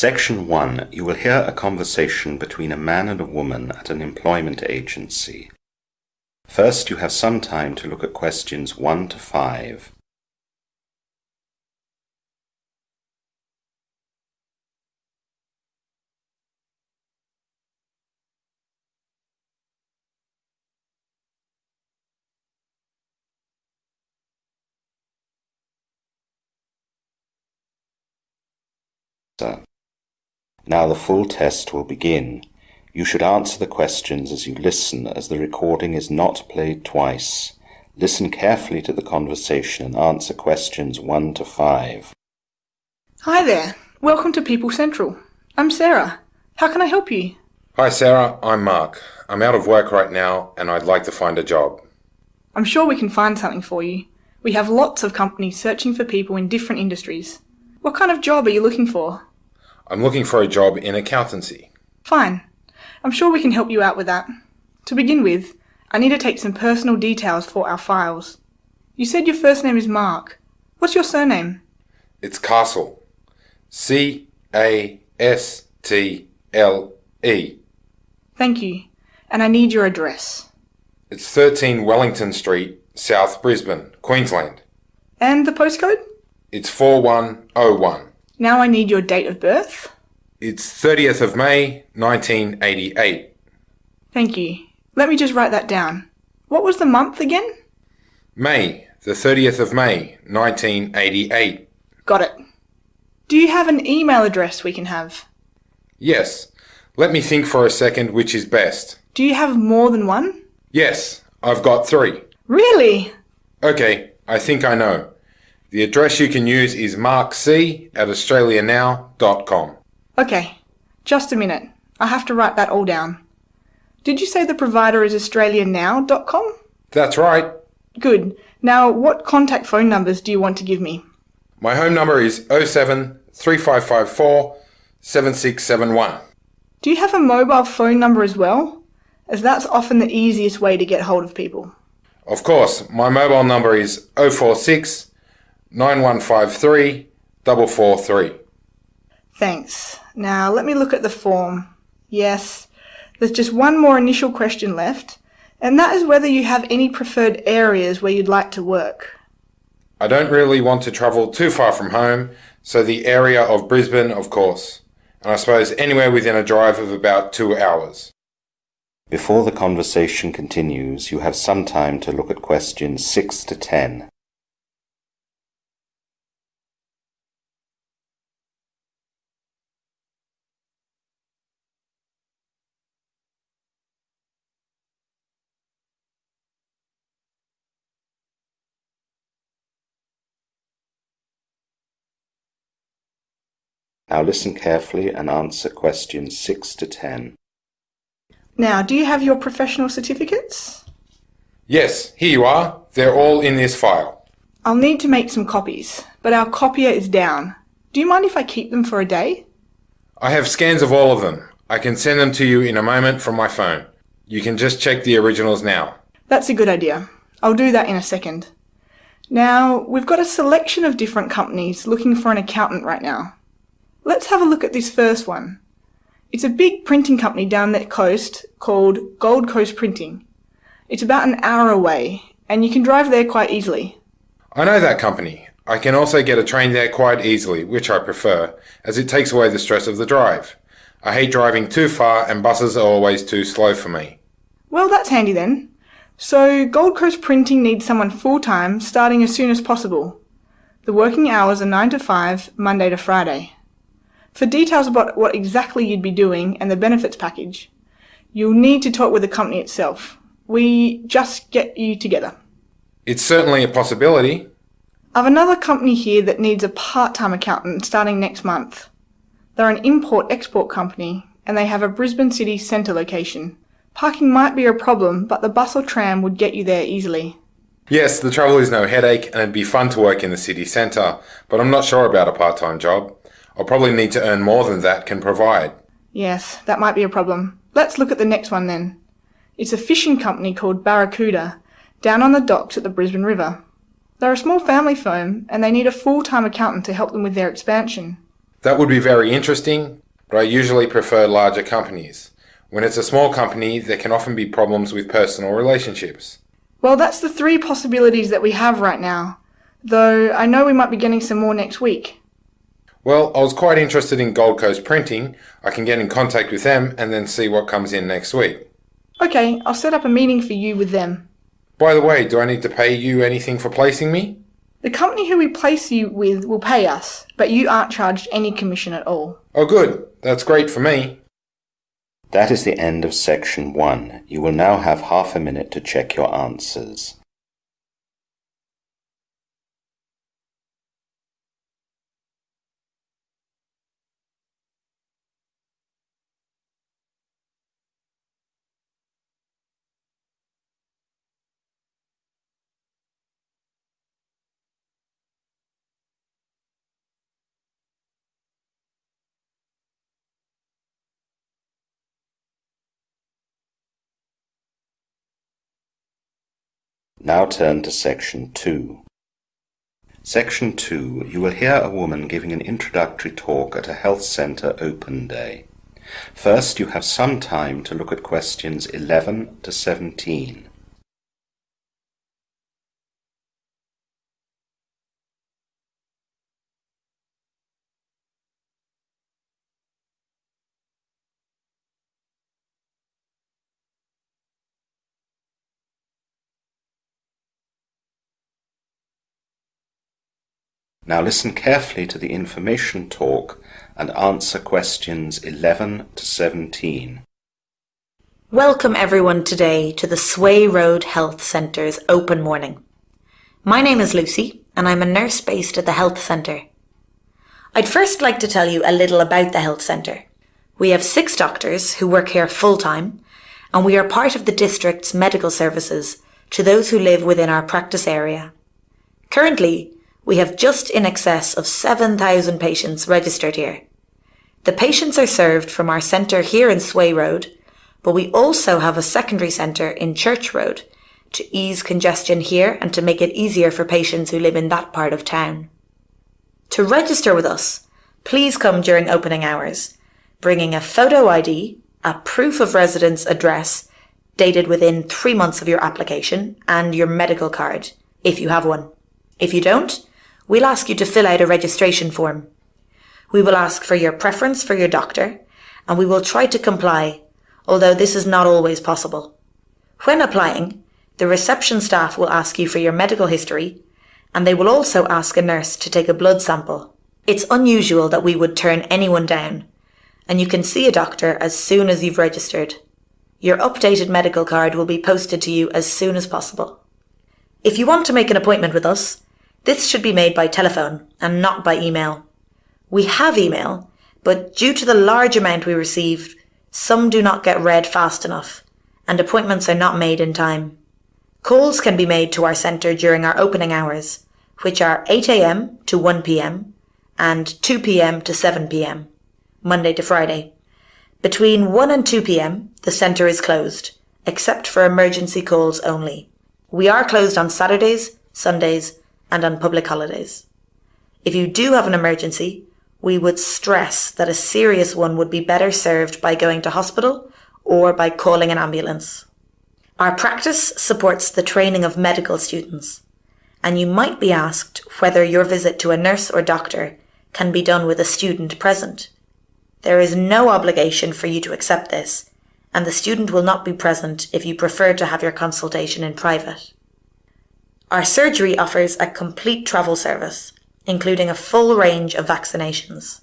Section 1. You will hear a conversation between a man and a woman at an employment agency. First, you have some time to look at questions 1 to 5. Now the full test will begin. You should answer the questions as you listen, as the recording is not played twice. Listen carefully to the conversation and answer questions 1 to 5. Hi there. Welcome to People Central. I'm Sarah. How can I help you? Hi Sarah, I'm Mark. I'm out of work right now and I'd like to find a job. I'm sure we can find something for you. We have lots of companies searching for people in different industries. What kind of job are you looking for? I'm looking for a job in accountancy. Fine. I'm sure we can help you out with that. To begin with, I need to take some personal details for our files. You said your first name is Mark. What's your surname? It's Castle. C-A-S-T-L-E. Thank you. And I need your address. It's 13 Wellington Street, South Brisbane, Queensland. And the postcode? It's 4101. Now I need your date of birth. It's 30th of May, 1988. Thank you. Let me just write that down. What was the month again? May, the 30th of May, 1988. Got it. Do you have an email address we can have? Yes. Let me think for a second which is best. Do you have more than one? Yes, I've got 3. Really? Okay, I think I know. The address you can use is markc@australianow.com. Okay, just a minute. I have to write that all down. Did you say the provider is australianow.com? That's right. Good. Now, what contact phone numbers do you want to give me? My home number is 07 3554 7671. Do you have a mobile phone number as well? As that's often the easiest way to get hold of people. Of course, my mobile number is 046 9153 443. Thanks. Now let me look at the form. Yes, there's just one more initial question left, and that is whether you have any preferred areas where you'd like to work. I don't really want to travel too far from home, so the area of Brisbane, of course, and I suppose anywhere within a drive of about 2 hours. Before the conversation continues, you have some time to look at questions 6 to 10. Now listen carefully and answer questions 6 to 10. Now, do you have your professional certificates? Yes, here you are. They're all in this file. I'll need to make some copies, but our copier is down. Do you mind if I keep them for a day? I have scans of all of them. I can send them to you in a moment from my phone. You can just check the originals now. That's a good idea. I'll do that in a second. Now, we've got a selection of different companies looking for an accountant right now. Let's have a look at this first one. It's a big printing company down the coast called Gold Coast Printing. It's about an hour away, and you can drive there quite easily. I know that company. I can also get a train there quite easily, which I prefer, as it takes away the stress of the drive. I hate driving too far and buses are always too slow for me. Well, that's handy then. So Gold Coast Printing needs someone full-time, starting as soon as possible. The working hours are 9 to 5, Monday to Friday. For details about what exactly you'd be doing and the benefits package, you'll need to talk with the company itself. We just get you together. It's certainly a possibility. I've another company here that needs a part-time accountant starting next month. They're an import-export company and they have a Brisbane city centre location. Parking might be a problem, but the bus or tram would get you there easily. Yes, the travel is no headache and it'd be fun to work in the city centre, but I'm not sure about a part-time job. I'll probably need to earn more than that can provide. Yes, that might be a problem. Let's look at the next one then. It's a fishing company called Barracuda, down on the docks at the Brisbane River. They're a small family firm and they need a full-time accountant to help them with their expansion. That would be very interesting, but I usually prefer larger companies. When it's a small company, there can often be problems with personal relationships. Well, that's the 3 possibilities that we have right now, though I know we might be getting some more next week. Well, I was quite interested in Gold Coast Printing. I can get in contact with them and then see what comes in next week. Okay, I'll set up a meeting for you with them. By the way, do I need to pay you anything for placing me? The company who we place you with will pay us, but you aren't charged any commission at all. Oh good, that's great for me. That is the end of section 1. You will now have half a minute to check your answers. Now turn to section 2. Section 2, you will hear a woman giving an introductory talk at a health centre open day. First, you have some time to look at questions 11 to 17. Now listen carefully to the information talk and answer questions 11 to 17. Welcome everyone today to the Sway Road Health Centre's open morning. My name is Lucy and I'm a nurse based at the health centre. I'd first like to tell you a little about the health centre. We have 6 doctors who work here full-time and we are part of the district's medical services to those who live within our practice area. Currently, we have just in excess of 7,000 patients registered here. The patients are served from our centre here in Sway Road, but we also have a secondary centre in Church Road to ease congestion here and to make it easier for patients who live in that part of town. To register with us, please come during opening hours, bringing a photo ID, a proof of residence address dated within 3 months of your application, and your medical card, if you have one. If you don't, we'll ask you to fill out a registration form. We will ask for your preference for your doctor, and we will try to comply, although this is not always possible. When applying, the reception staff will ask you for your medical history, and they will also ask a nurse to take a blood sample. It's unusual that we would turn anyone down, and you can see a doctor as soon as you've registered. Your updated medical card will be posted to you as soon as possible. If you want to make an appointment with us, this should be made by telephone and not by email. We have email, but due to the large amount we receive, some do not get read fast enough, and appointments are not made in time. Calls can be made to our centre during our opening hours, which are 8 a.m. to 1 p.m. and 2 p.m. to 7 p.m, Monday to Friday. Between 1 and 2 p.m, the centre is closed, except for emergency calls only. We are closed on Saturdays, Sundays, and on public holidays. If you do have an emergency, we would stress that a serious one would be better served by going to hospital or by calling an ambulance. Our practice supports the training of medical students, and you might be asked whether your visit to a nurse or doctor can be done with a student present. There is no obligation for you to accept this, and the student will not be present if you prefer to have your consultation in private. Our surgery offers a complete travel service, including a full range of vaccinations.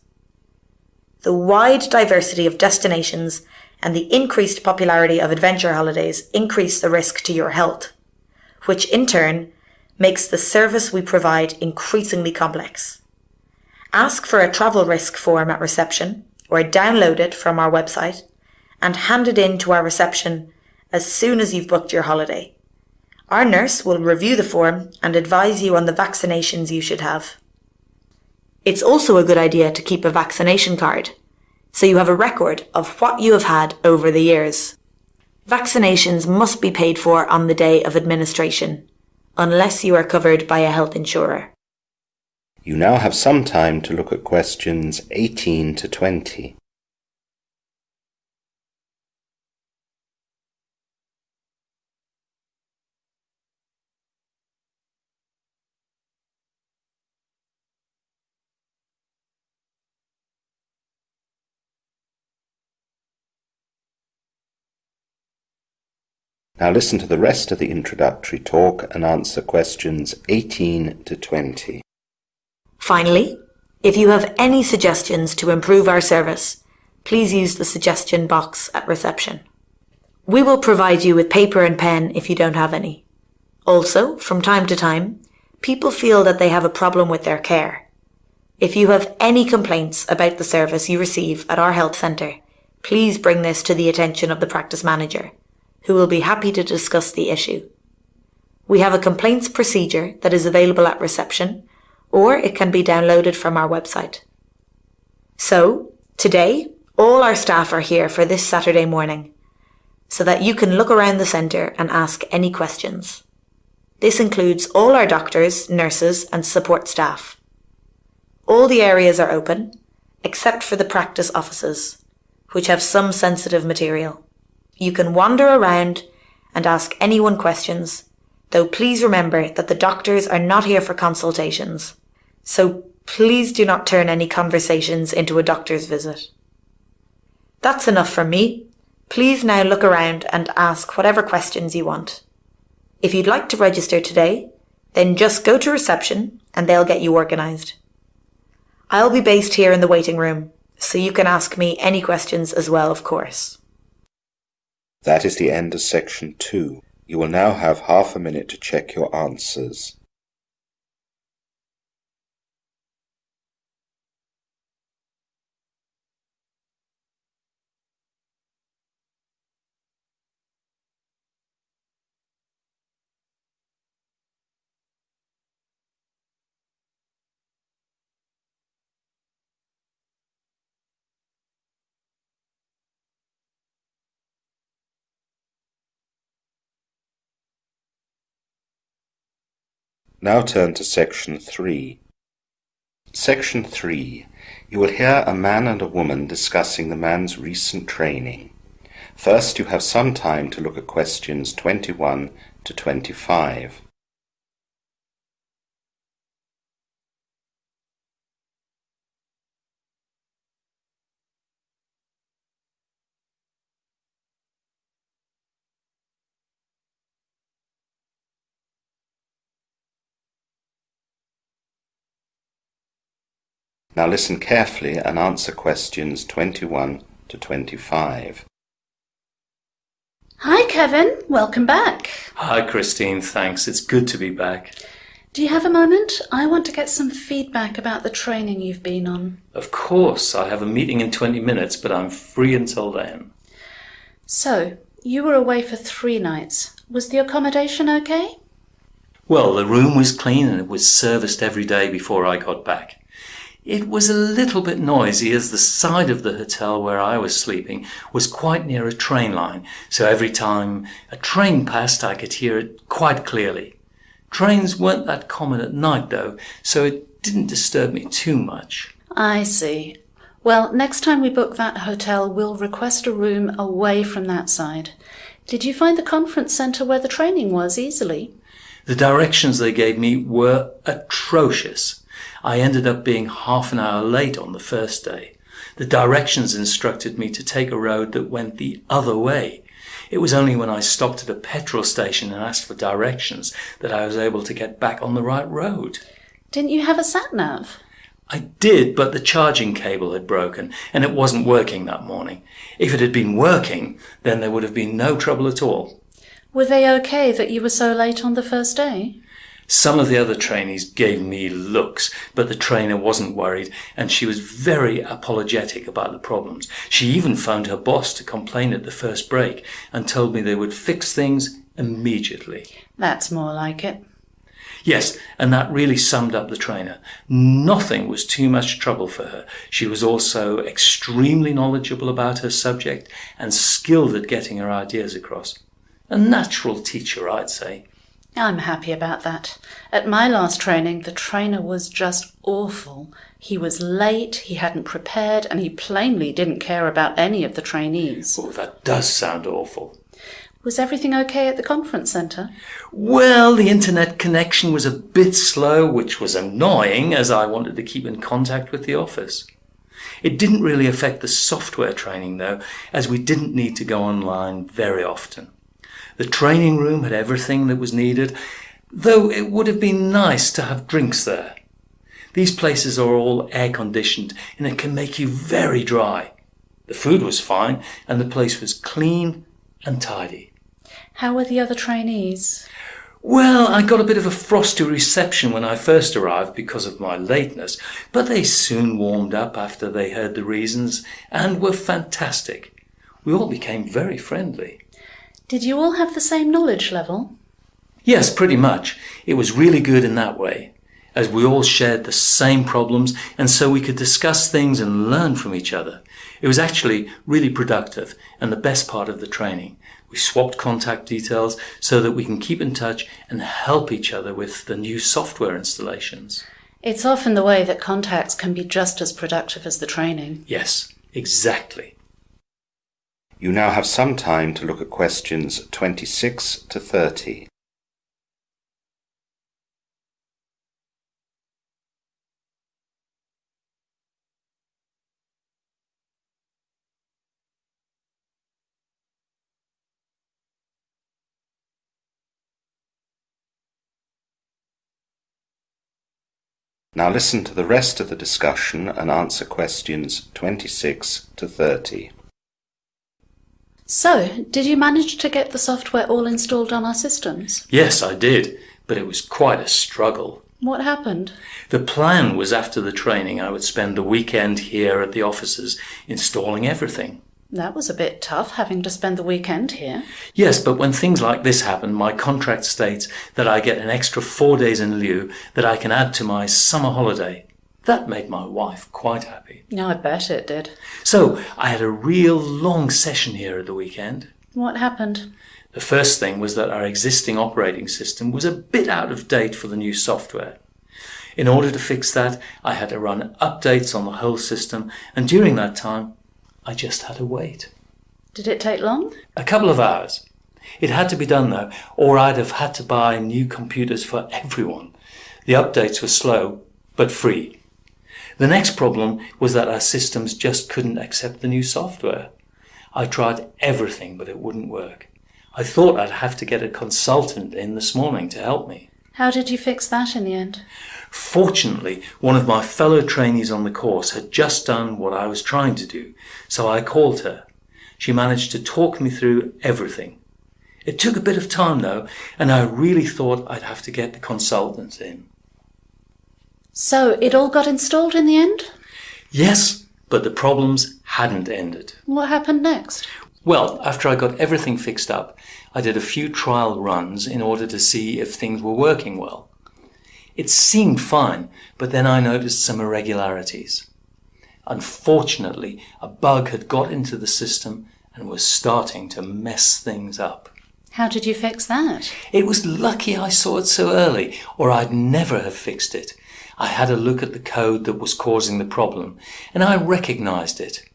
The wide diversity of destinations and the increased popularity of adventure holidays increase the risk to your health, which in turn makes the service we provide increasingly complex. Ask for a travel risk form at reception or download it from our website and hand it in to our reception as soon as you've booked your holiday. Our nurse will review the form and advise you on the vaccinations you should have. It's also a good idea to keep a vaccination card, so you have a record of what you have had over the years. Vaccinations must be paid for on the day of administration, unless you are covered by a health insurer. You now have some time to look at questions 18 to 20. Now listen to the rest of the introductory talk and answer questions 18 to 20. Finally, if you have any suggestions to improve our service, please use the suggestion box at reception. We will provide you with paper and pen if you don't have any. Also, from time to time, people feel that they have a problem with their care. If you have any complaints about the service you receive at our health centre, please bring this to the attention of the practice manager, who will be happy to discuss the issue. We have a complaints procedure that is available at reception, or it can be downloaded from our website. So, today, all our staff are here for this Saturday morning, so that you can look around the centre and ask any questions. This includes all our doctors, nurses and support staff. All the areas are open, except for the practice offices, which have some sensitive material. You can wander around and ask anyone questions, though please remember that the doctors are not here for consultations, so please do not turn any conversations into a doctor's visit. That's enough from me. Please now look around and ask whatever questions you want. If you'd like to register today, then just go to reception and they'll get you organised. I'll be based here in the waiting room, so you can ask me any questions as well, of course. That is the end of section 2. You will now have half a minute to check your answers. Now turn to section 3. Section 3. You will hear a man and a woman discussing the man's recent training. First, you have some time to look at questions 21 to 25. Now listen carefully and answer questions 21 to 25. Hi Kevin, welcome back. Hi Christine, thanks. It's good to be back. Do you have a moment? I want to get some feedback about the training you've been on. Of course, I have a meeting in 20 minutes, but I'm free until then. So, you were away for 3 nights. Was the accommodation okay? Well, the room was clean and it was serviced every day before I got back. It was a little bit noisy as the side of the hotel where I was sleeping was quite near a train line, so every time a train passed I could hear it quite clearly. Trains weren't that common at night though, so it didn't disturb me too much. I see. Well, next time we book that hotel, we'll request a room away from that side. Did you find the conference centre where the training was easily? The directions they gave me were atrocious. I ended up being half an hour late on the first day. The directions instructed me to take a road that went the other way. It was only when I stopped at a petrol station and asked for directions that I was able to get back on the right road. Didn't you have a sat-nav? I did, but the charging cable had broken and it wasn't working that morning. If it had been working, then there would have been no trouble at all. Were they okay that you were so late on the first day? Some of the other trainees gave me looks, but the trainer wasn't worried and she was very apologetic about the problems. She even phoned her boss to complain at the first break and told me they would fix things immediately. That's more like it. Yes, and that really summed up the trainer. Nothing was too much trouble for her. She was also extremely knowledgeable about her subject and skilled at getting her ideas across. A natural teacher, I'd say. I'm happy about that. At my last training, the trainer was just awful. He was late, he hadn't prepared, and he plainly didn't care about any of the trainees. Oh, that does sound awful. Was everything okay at the conference centre? Well, the internet connection was a bit slow, which was annoying as I wanted to keep in contact with the office. It didn't really affect the software training though, as we didn't need to go online very often. The training room had everything that was needed, though it would have been nice to have drinks there. These places are all air-conditioned and it can make you very dry. The food was fine and the place was clean and tidy. How were the other trainees? Well, I got a bit of a frosty reception when I first arrived because of my lateness, but they soon warmed up after they heard the reasons and were fantastic. We all became very friendly. Did you all have the same knowledge level? Yes, pretty much. It was really good in that way, as we all shared the same problems and so we could discuss things and learn from each other. It was actually really productive and the best part of the training. We swapped contact details so that we can keep in touch and help each other with the new software installations. It's often the way that contacts can be just as productive as the training. Yes, exactly. You now have some time to look at questions 26 to 30. Now listen to the rest of the discussion and answer questions 26 to 30. So, did you manage to get the software all installed on our systems? Yes, I did, but it was quite a struggle. What happened? The plan was after the training I would spend the weekend here at the offices installing everything. That was a bit tough, having to spend the weekend here. Yes, but when things like this happen, my contract states that I get an extra 4 days in lieu that I can add to my summer holiday. That made my wife quite happy. I bet it did. So I had a real long session here at the weekend. What happened? The first thing was that our existing operating system was a bit out of date for the new software. In order to fix that, I had to run updates on the whole system, and during that time, I just had to wait. Did it take long? A couple of hours. It had to be done though, or I'd have had to buy new computers for everyone. The updates were slow, but free. The next problem was that our systems just couldn't accept the new software. I tried everything, but it wouldn't work. I thought I'd have to get a consultant in this morning to help me. How did you fix that in the end? Fortunately, one of my fellow trainees on the course had just done what I was trying to do, so I called her. She managed to talk me through everything. It took a bit of time though, and I really thought I'd have to get the consultant in. So, it all got installed in the end? Yes, but the problems hadn't ended. What happened next? Well, after I got everything fixed up, I did a few trial runs in order to see if things were working well. It seemed fine, but then I noticed some irregularities. Unfortunately, a bug had got into the system and was starting to mess things up. How did you fix that? It was lucky I saw it so early, or I'd never have fixed it. I had a look at the code that was causing the problem, and I recognized it.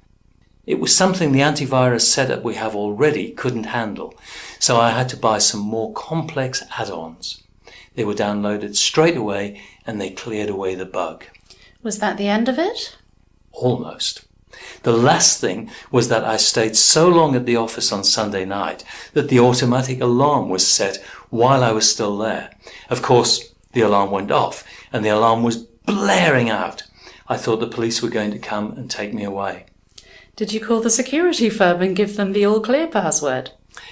It was something the antivirus setup we have already couldn't handle, so I had to buy some more complex add-ons. They were downloaded straight away, and they cleared away the bug. Was that the end of it? Almost. The last thing was that I stayed so long at the office on Sunday night that the automatic alarm was set while I was still there. Of course, the alarm went off, and the alarm was blaring out. I thought the police were going to come and take me away. Did you call the security firm and give them the all-clear password?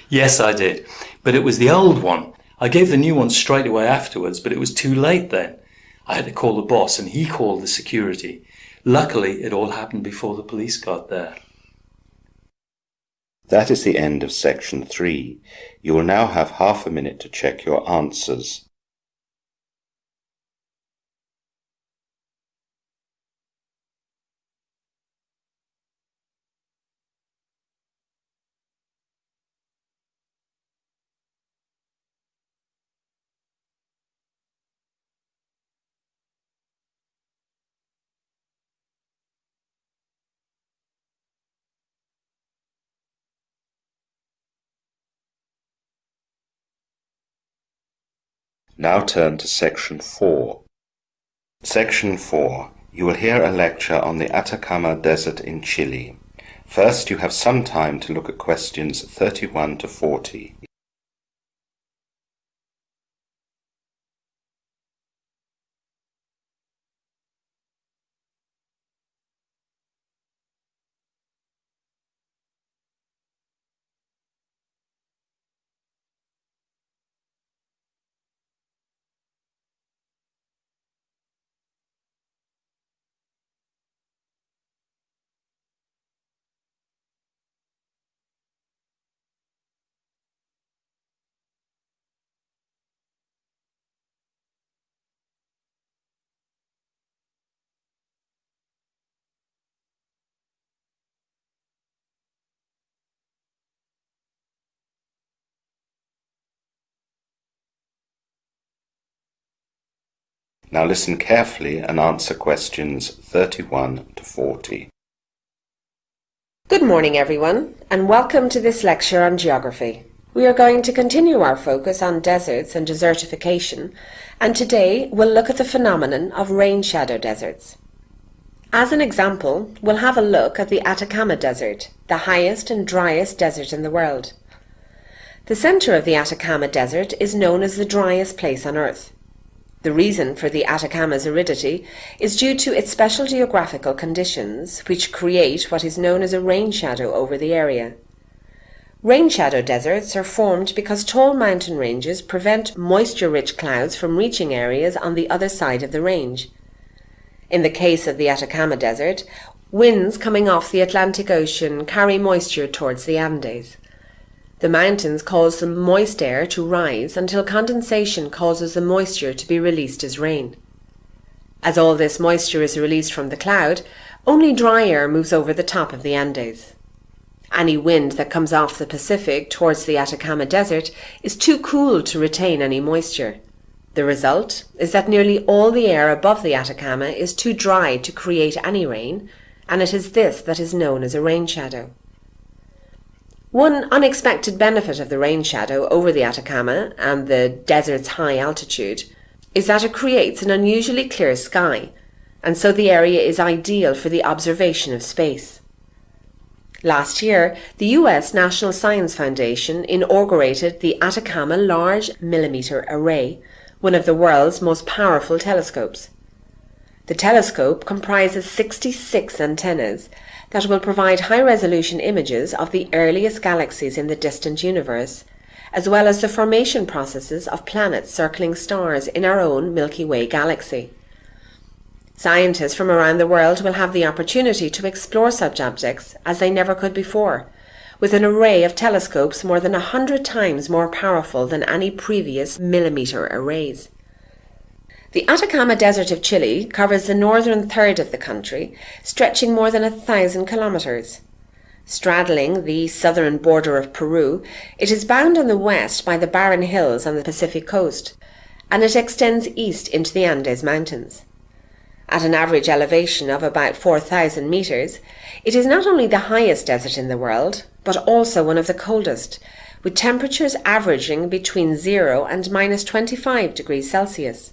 Yes, I did, but it was the old one. I gave the new one straight away afterwards, but it was too late then. I had to call the boss, and he called the security. Luckily, it all happened before the police got there. That is the end of section 3. You will now have half a minute to check your answers. Now turn to Section 4. Section 4. You will hear a lecture on the Atacama Desert in Chile. First, you have some time to look at questions 31 to 40. Now listen carefully and answer questions 31 to 40. Good morning everyone, and welcome to this lecture on geography. We are going to continue our focus on deserts and desertification, and today we'll look at the phenomenon of rain shadow deserts. As an example, we'll have a look at the Atacama Desert, the highest and driest desert in the world. The centre of the Atacama Desert is known as the driest place on Earth. The reason for the Atacama's aridity is due to its special geographical conditions, which create what is known as a rain shadow over the area. Rain shadow deserts are formed because tall mountain ranges prevent moisture-rich clouds from reaching areas on the other side of the range. In the case of the Atacama Desert, winds coming off the Atlantic Ocean carry moisture towards the Andes. The mountains cause the moist air to rise until condensation causes the moisture to be released as rain. As all this moisture is released from the cloud, only dry air moves over the top of the Andes. Any wind that comes off the Pacific towards the Atacama Desert is too cool to retain any moisture. The result is that nearly all the air above the Atacama is too dry to create any rain, and it is this that is known as a rain shadow. One unexpected benefit of the rain shadow over the Atacama and the desert's high altitude is that it creates an unusually clear sky, and so the area is ideal for the observation of space. Last year, the US National Science Foundation inaugurated the Atacama Large Millimeter Array, one of the world's most powerful telescopes. The telescope comprises 66 antennas that will provide high-resolution images of the earliest galaxies in the distant universe, as well as the formation processes of planets circling stars in our own Milky Way galaxy. Scientists from around the world will have the opportunity to explore such objects as they never could before, with an array of telescopes more than 100 times more powerful than any previous millimeter arrays. The Atacama Desert of Chile covers the northern third of the country, stretching more than 1,000 kilometers. Straddling the southern border of Peru, it is bound on the west by the barren hills on the Pacific coast, and it extends east into the Andes Mountains. At an average elevation of about 4,000 meters, it is not only the highest desert in the world, but also one of the coldest, with temperatures averaging between 0 and minus 25 degrees Celsius.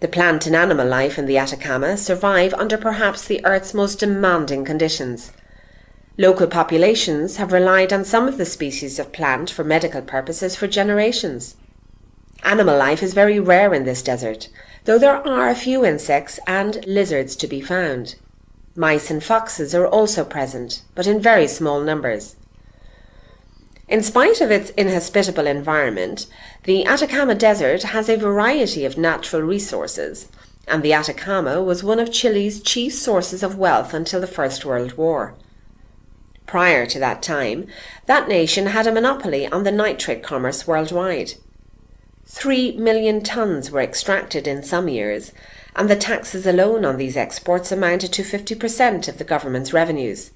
The plant and animal life in the Atacama survive under perhaps the Earth's most demanding conditions. Local populations have relied on some of the species of plant for medical purposes for generations. Animal life is very rare in this desert, though there are a few insects and lizards to be found. Mice and foxes are also present, but in very small numbers. In spite of its inhospitable environment, the Atacama Desert has a variety of natural resources, and the Atacama was one of Chile's chief sources of wealth until the First World War. Prior to that time, that nation had a monopoly on the nitrate commerce worldwide. 3 million tons were extracted in some years, and the taxes alone on these exports amounted to 50% of the government's revenues.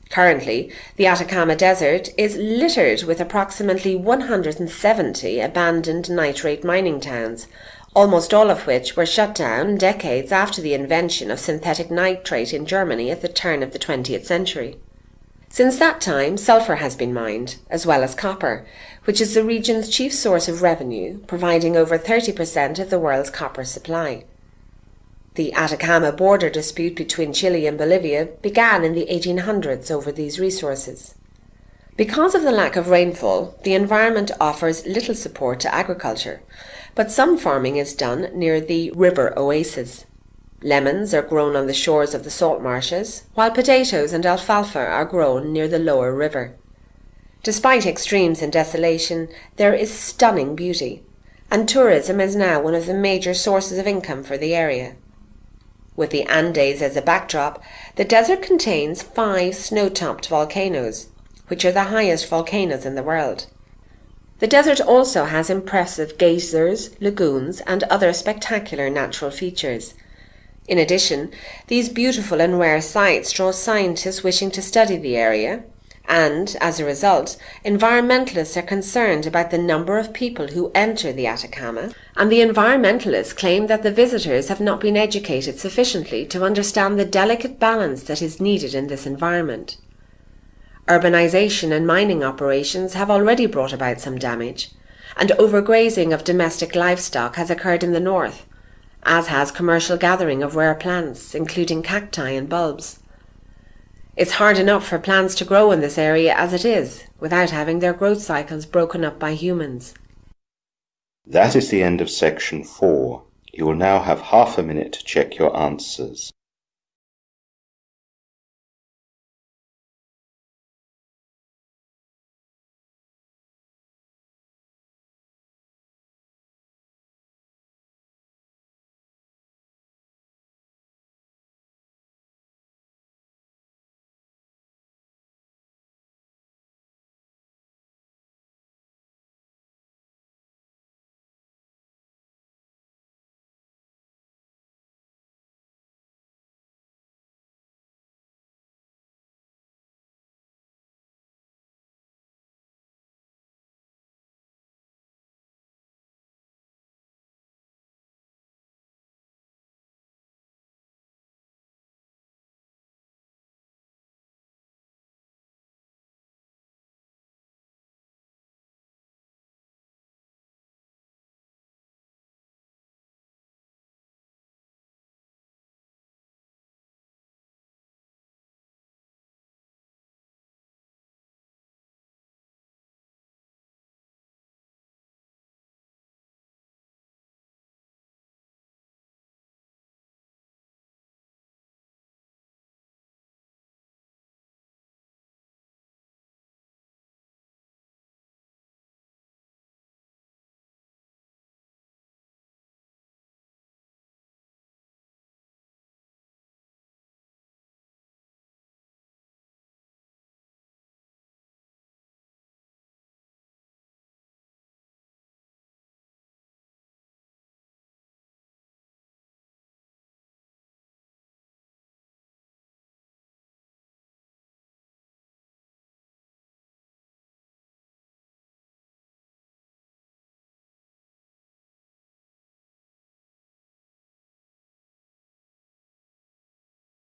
Currently, the Atacama Desert is littered with approximately 170 abandoned nitrate mining towns, almost all of which were shut down decades after the invention of synthetic nitrate in Germany at the turn of the 20th century. Since that time, sulphur has been mined, as well as copper, which is the region's chief source of revenue, providing over 30% of the world's copper supply. The Atacama border dispute between Chile and Bolivia began in the 1800s over these resources. Because of the lack of rainfall, the environment offers little support to agriculture, but some farming is done near the river oasis. Lemons are grown on the shores of the salt marshes, while potatoes and alfalfa are grown near the lower river. Despite extremes and desolation, there is stunning beauty, and tourism is now one of the major sources of income for the area. With the Andes as a backdrop, the desert contains 5 snow-topped volcanoes, which are the highest volcanoes in the world. The desert also has impressive geysers, lagoons, and other spectacular natural features. In addition, these beautiful and rare sites draw scientists wishing to study the area, and, as a result, environmentalists are concerned about the number of people who enter the Atacama, and the environmentalists claim that the visitors have not been educated sufficiently to understand the delicate balance that is needed in this environment. Urbanization and mining operations have already brought about some damage, and overgrazing of domestic livestock has occurred in the north, as has commercial gathering of rare plants, including cacti and bulbs. It's hard enough for plants to grow in this area as it is, without having their growth cycles broken up by humans. That is the end of section 4. You will now have half a minute to check your answers.